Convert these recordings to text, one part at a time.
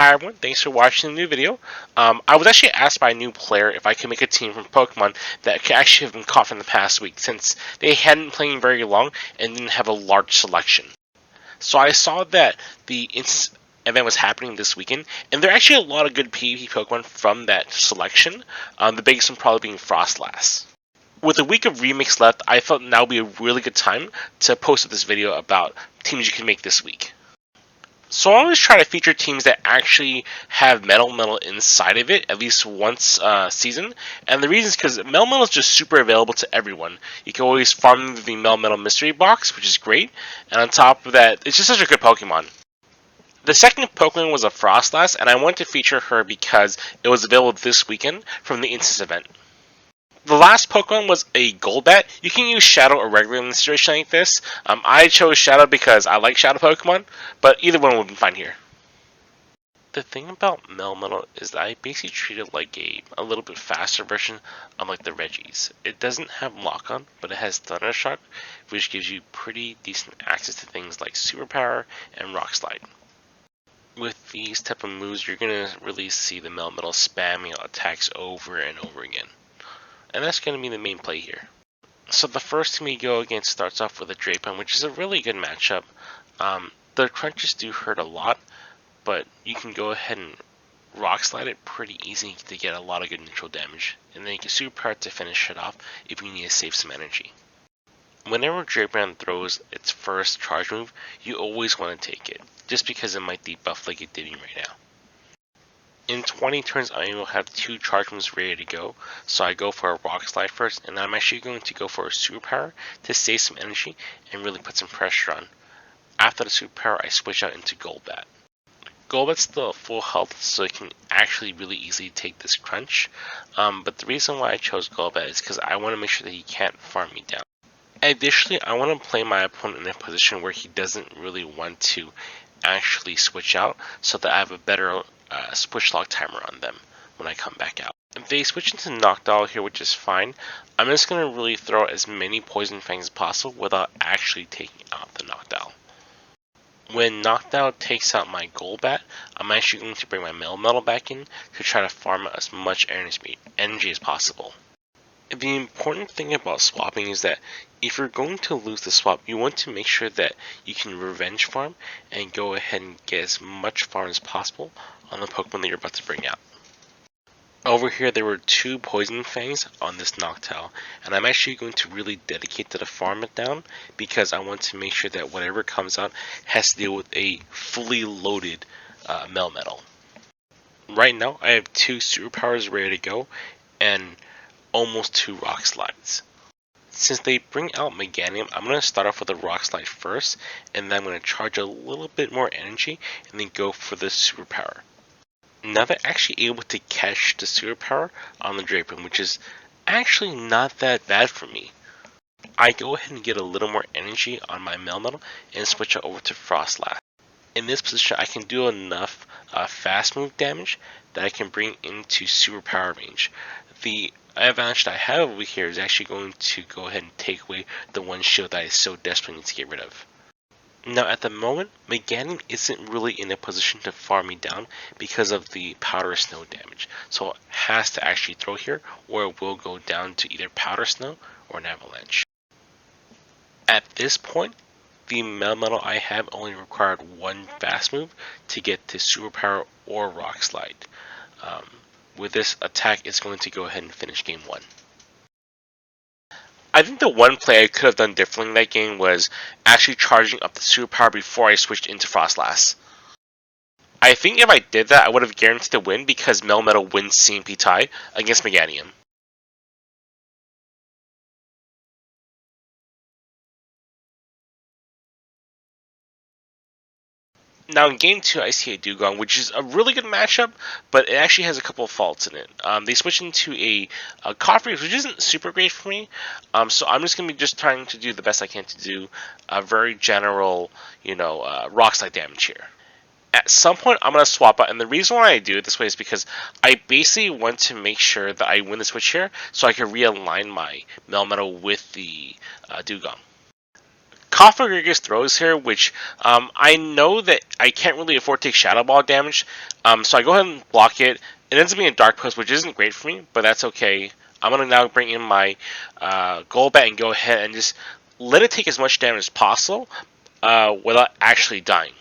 Hi everyone, thanks for watching the new video. I was actually asked by a new player if I could make a team from Pokemon that could actually have been caught from the past week, since they hadn't been playing very long and didn't have a large selection. So I saw that the instance event was happening this weekend, and there are actually a lot of good PvP Pokemon from that selection, the biggest one probably being Froslass. With a week of remakes left, I thought now would be a really good time to post this video about teams you can make this week. So I always try to feature teams that actually have Melmetal inside of it, at least once a season. And the reason is because Melmetal is just super available to everyone. You can always farm the Melmetal mystery box, which is great. And on top of that, it's just such a good Pokemon. The second Pokemon was a Froslass, and I wanted to feature her because it was available this weekend from the Instance event. The last Pokemon was a Golbat. You can use Shadow or regular in a situation like this. I chose Shadow because I like Shadow Pokemon, but either one would be fine here. The thing about Melmetal is that I basically treat it like a little bit faster version of like the Reggies. It doesn't have Lock-On, but it has Thundershock, which gives you pretty decent access to things like Superpower and Rock Slide. With these type of moves, you're going to really see the Melmetal spamming attacks over and over again. And that's going to be the main play here. So the first team we go against starts off with a Drapon, which is a really good matchup. The crunches do hurt a lot, but you can go ahead and Rock Slide it pretty easy to get a lot of good neutral damage. And then you can Superpower to finish it off if you need to save some energy. Whenever Drapon throws its first charge move, you always want to take it, just because it might debuff like it did me right now. In 20 turns, I will have 2 charge moves ready to go, so I go for a Rock Slide first, and I'm actually going to go for a Superpower to save some energy and really put some pressure on. After the Superpower, I switch out into Golbat. Golbat's still at full health, so it can actually really easily take this crunch, but the reason why I chose Golbat is because I want to make sure that he can't farm me down. Additionally, I want to play my opponent in a position where he doesn't really want to actually switch out, so that I have a better switch lock timer on them when I come back out. If they switch into Noctowl here, which is fine, I'm just going to really throw as many Poison Fangs as possible without actually taking out the Noctowl. When Noctowl takes out my Golbat, I'm actually going to bring my Melmetal back in to try to farm out as much energy as possible. The important thing about swapping is that if you're going to lose the swap, you want to make sure that you can revenge farm and go ahead and get as much farm as possible on the Pokemon that you're about to bring out. Over here there were 2 Poison Fangs on this Noctowl, and I'm actually going to really dedicate to the farm it down because I want to make sure that whatever comes out has to deal with a fully loaded Melmetal. Right now I have 2 Superpowers ready to go and almost 2 Rock Slides. Since they bring out Meganium, I'm going to start off with a Rock Slide first, and then I'm going to charge a little bit more energy and then go for the Superpower. Now they're actually able to catch the Superpower on the Drapon, which is actually not that bad for me. I go ahead and get a little more energy on my Melmetal and switch it over to Froslass. In this position, I can do enough fast move damage that I can bring into Superpower range. The Avalanche that I have over here is actually going to go ahead and take away the one shield that I so desperately need to get rid of. Now at the moment, Meganium isn't really in a position to farm me down because of the Powder Snow damage, so it has to actually throw here or it will go down to either Powder Snow or an Avalanche. At this point, the Melmetal I have only required 1 fast move to get to Superpower or Rock Slide. With this attack, it's going to go ahead and finish game 1. I think the one play I could have done differently in that game was actually charging up the Superpower before I switched into Froslass. I think if I did that, I would have guaranteed a win because Melmetal wins CMP tie against Meganium. Now in game 2, I see a Dugong, which is a really good matchup, but it actually has a couple of faults in it. They switch into a Coffee, which isn't super great for me, so I'm just going to be just trying to do the best I can to do a very general, Rock Slide damage here. At some point, I'm going to swap out, and the reason why I do it this way is because I basically want to make sure that I win the switch here, so I can realign my Melmetal with the Dugong. Gfisk throws here, which I know that I can't really afford to take Shadow Ball damage, so I go ahead and block it. It ends up being a Dark Post, which isn't great for me, but that's okay. I'm going to now bring in my Golbat and go ahead and just let it take as much damage as possible without actually dying.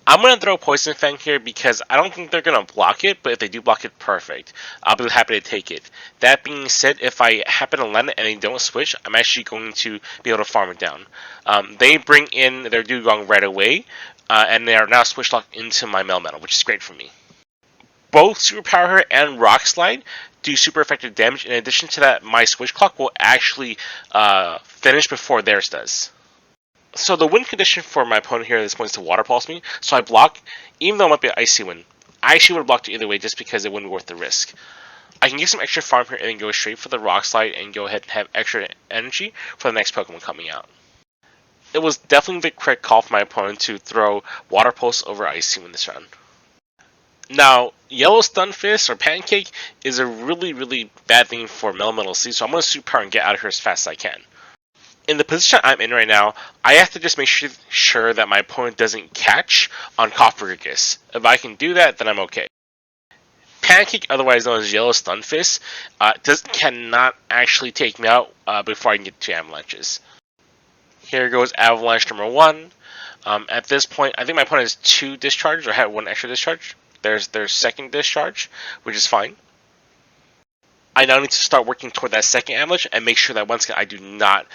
I'm going to throw Poison Fang here because I don't think they're going to block it, but if they do block it, perfect. I'll be happy to take it. That being said, if I happen to land it and they don't switch, I'm actually going to be able to farm it down. They bring in their Dugong right away, and they are now switch locked into my Melmetal, which is great for me. Both Superpower and Rock Slide do super effective damage. In addition to that, my Switch Clock will actually finish before theirs does. So the win condition for my opponent here at this point is to Water Pulse me, so I block, even though it might be an Icy Wind. I actually would have blocked it either way just because it wouldn't be worth the risk. I can get some extra farm here and then go straight for the Rock Slide and go ahead and have extra energy for the next Pokemon coming out. It was definitely the correct call for my opponent to throw Water Pulse over Icy Wind this round. Now, Yellow Stunfisk or Pancake is a really bad thing for Melmetal C, so I'm going to Superpower and get out of here as fast as I can. In the position I'm in right now, I have to just make sure that my opponent doesn't catch on Gfisk. If I can do that, then I'm okay. Pancake, otherwise known as Yellow Stunfisk, cannot actually take me out before I can get to Avalanches. Here goes Avalanche number 1. At this point, I think my opponent has 2 discharges, or had 1 extra discharge. There's their second discharge, which is fine. I now need to start working toward that second Avalanche and make sure that once again I do not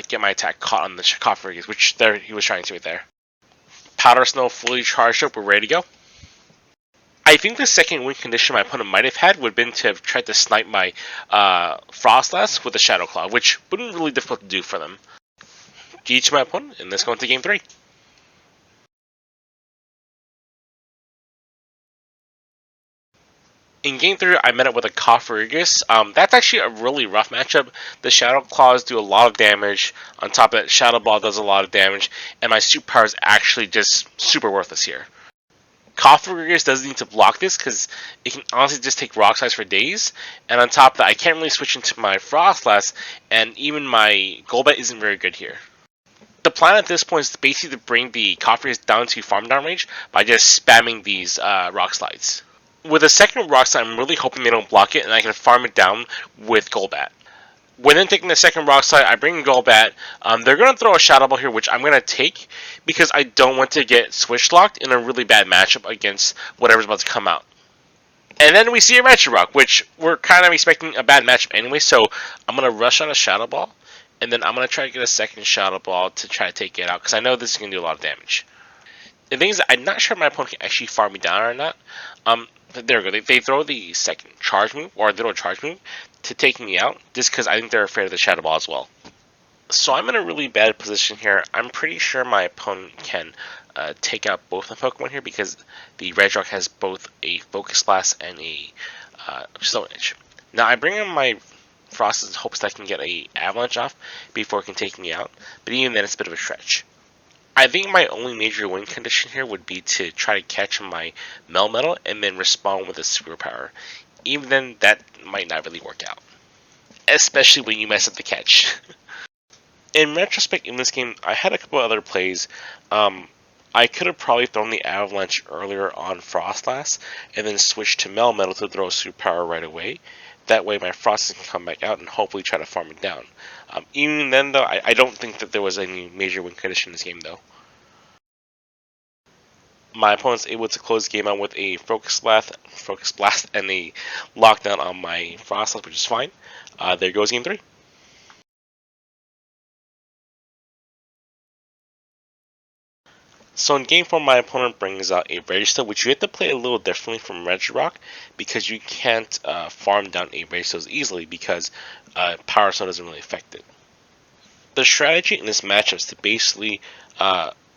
get my attack caught on the Gfisk, which there he was trying to right there. Powder Snow fully charged up, we're ready to go. I think the second win condition my opponent might have had would have been to have tried to snipe my Froslass with a Shadow Claw, which wouldn't be really difficult to do for them. GG to my opponent, and let's go into game 3. In Game 3, I met up with a Gfisk. That's actually a really rough matchup. The Shadow Claws do a lot of damage. On top of that, Shadow Ball does a lot of damage. And my Superpower is actually just super worthless here. Gfisk doesn't need to block this because it can honestly just take Rock Slides for days. And on top of that, I can't really switch into my Froslass. And even my Golbat isn't very good here. The plan at this point is basically to bring the Gfisk down to farm down range by just spamming these Rock Slides. With a second Rock Slide, I'm really hoping they don't block it and I can farm it down with Golbat. When then taking the second Rock Slide, I bring in Golbat. They're going to throw a Shadow Ball here, which I'm going to take because I don't want to get switch locked in a really bad matchup against whatever's about to come out. And then we see a Regirock, which we're kind of expecting a bad matchup anyway, so I'm going to rush on a Shadow Ball, and then I'm going to try to get a second Shadow Ball to try to take it out because I know this is going to do a lot of damage. The thing is, I'm not sure if my opponent can actually farm me down or not. There we go. They throw the second charge move, or the little charge move, to take me out, just because I think they're afraid of the Shadow Ball as well. So I'm in a really bad position here. I'm pretty sure my opponent can take out both the Pokemon here, because the Regirock has both a Focus Blast and a Stone Edge. Now I bring in my Frost in hopes that I can get a Avalanche off before it can take me out, but even then it's a bit of a stretch. I think my only major win condition here would be to try to catch my Melmetal and then respond with a Superpower. Even then, that might not really work out. Especially when you mess up the catch. In retrospect, in this game, I had a couple other plays. I could have probably thrown the Avalanche earlier on Froslass and then switched to Melmetal to throw a Superpower right away. That way my Frost can come back out and hopefully try to farm it down. Even then, though, I don't think that there was any major win condition in this game, though. My opponent's able to close the game out with a Focus Blast and a Lockdown on my Froslass, which is fine. There goes game 3. So in game 4, my opponent brings out a Register, which you have to play a little differently from Regirock, because you can't farm down a Register easily, because Power Stone doesn't really affect it. The strategy in this matchup is to basically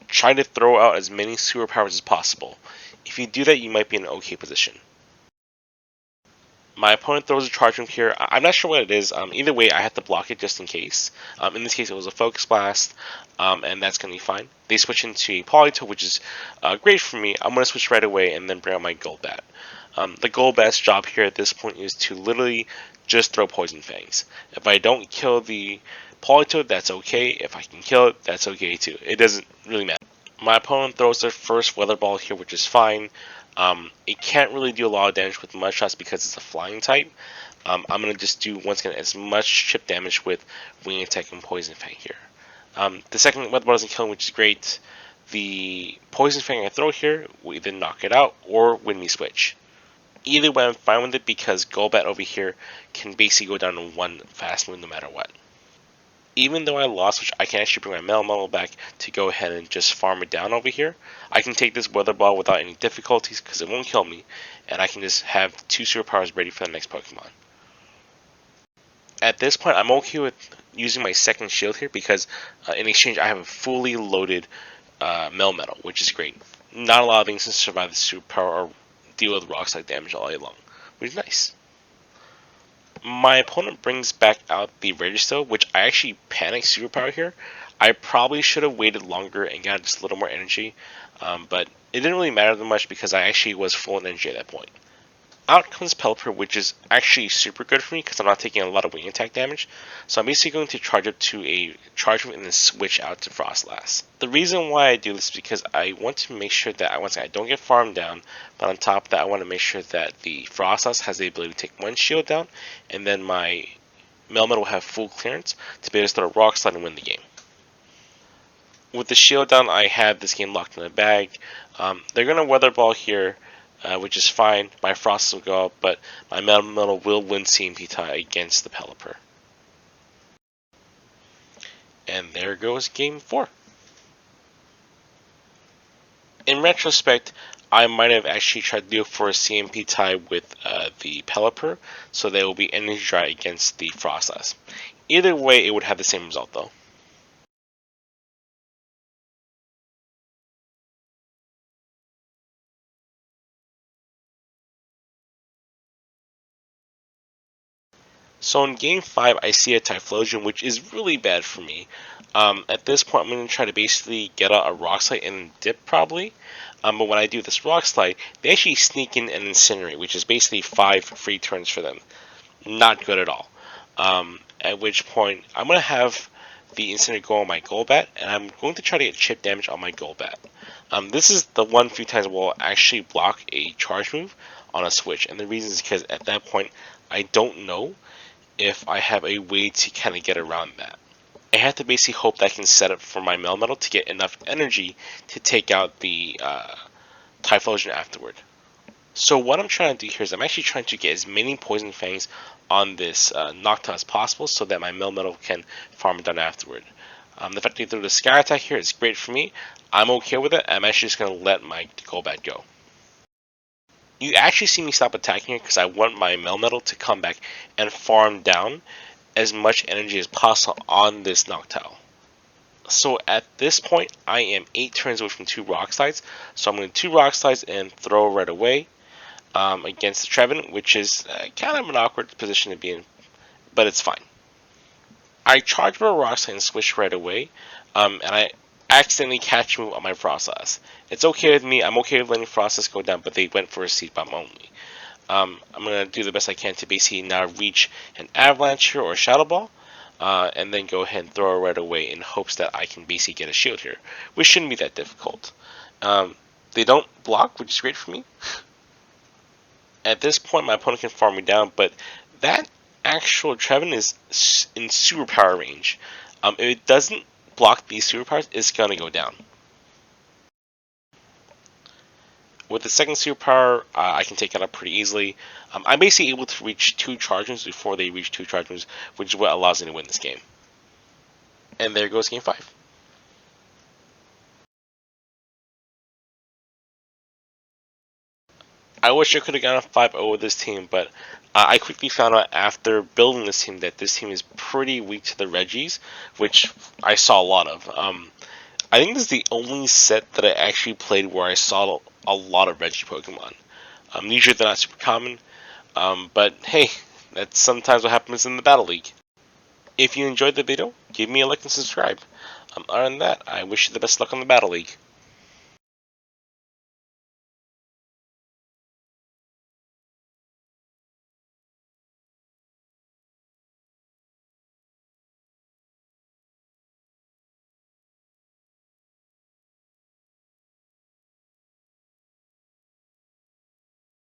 try to throw out as many Superpowers as possible. If you do that, you might be in an okay position. My opponent throws a charge move here. I'm not sure what it is. Either way, I have to block it just in case. In this case, it was a Focus Blast, and that's going to be fine. They switch into a Politoed, which is great for me. I'm going to switch right away and then bring out my Golbat. The Golbat's job here at this point is to literally just throw Poison Fangs. If I don't kill the Politoed, that's okay. If I can kill it, that's okay too. It doesn't really matter. My opponent throws their first Weather Ball here, which is fine. It can't really do a lot of damage with Mud Shots because it's a flying type. I'm going to just do, once again, as much chip damage with Wing Attack and Poison Fang here. The second Weather Ball doesn't kill him, which is great. The Poison Fang I throw here will either knock it out or win me switch. Either way, I'm fine with it because Golbat over here can basically go down in one fast move no matter what. Even though I lost, which I can actually bring my Melmetal back to go ahead and just farm it down over here, I can take this Weather Ball without any difficulties because it won't kill me, and I can just have 2 Superpowers ready for the next Pokemon. At this point, I'm okay with using my second shield here because in exchange I have a fully loaded Melmetal, which is great. Not a lot of things can survive the Superpower or deal with rock slide damage all day long, which is nice. My opponent brings back out the Registo, which I actually panicked Superpower here. I probably should have waited longer and got just a little more energy, but it didn't really matter that much because I actually was full in energy at that point. Out comes Pelipper, which is actually super good for me because I'm not taking a lot of wing attack damage. So I'm basically going to charge up to a charge move and then switch out to Froslass. The reason why I do this is because I want to make sure that once I don't get farmed down, but on top of that I want to make sure that the Froslass has the ability to take one shield down, and then my Melmetal will have full clearance to be able to start a Rock Slide and win the game. With the shield down, I have this game locked in the bag. They're going to Weather Ball here, which is fine. My Frost will go up, but my Melmetal will win CMP tie against the Pelipper. And there goes game 4. In retrospect, I might have actually tried to go for a CMP tie with the Pelipper, so they will be energy dry against the Froslass. Either way, it would have the same result though. So in game 5, I see a Typhlosion, which is really bad for me. At this point, I'm going to try to basically get out a Rock Slide and dip probably. But when I do this Rock Slide, they actually sneak in and Incinerate, which is basically 5 free turns for them. Not good at all. At which point, I'm going to have the Incinerate go on my Golbat, and I'm going to try to get chip damage on my Golbat. This is the one few times we'll actually block a charge move on a switch, and the reason is because at that point, I don't know if I have a way to kind of get around that. I have to basically hope that I can set up for my Melmetal to get enough energy to take out the Typhlosion afterward. So what I'm trying to do here is I'm actually trying to get as many Poison Fangs on this Noctowl as possible so that my Melmetal can farm it down afterward. The fact that they threw the Sky Attack here is great for me. I'm okay with it. I'm actually just going to let my Golbat go. You actually see me stop attacking here because I want my Melmetal to come back and farm down as much energy as possible on this Noctowl. So at this point, I am 8 turns away from 2 Rock Slides. So I'm going to 2 Rock Slides and throw right away against the Trevenant, which is kind of an awkward position to be in, but it's fine. I charge my Rock Slide and switch right away, and I accidentally catch move on my Froslass. It's okay with me. I'm okay with letting Froslass go down, but they went for a Seed Bomb only. I'm going to do the best I can to basically now reach an Avalanche here or a Shadow Ball, and then go ahead and throw it right away in hopes that I can basically get a shield here, which shouldn't be that difficult. They don't block, which is great for me. At this point, my opponent can farm me down, but that actual Trevenant is in Superpower range. If it doesn't block these Superpowers, it's going to go down. With the second Superpower, I can take it up pretty easily. I'm basically able to reach 2 charge moves before they reach 2 charge moves, which is what allows me to win this game. And there goes game 5. I wish I could have gotten a 5-0 with this team, but I quickly found out after building this team that this team is pretty weak to the Reggies, which I saw a lot of. I think this is the only set that I actually played where I saw a lot of Reggie Pokemon. Usually they're not super common, but hey, that's sometimes what happens in the Battle League. If you enjoyed the video, give me a like and subscribe. Other than that, I wish you the best luck on the Battle League.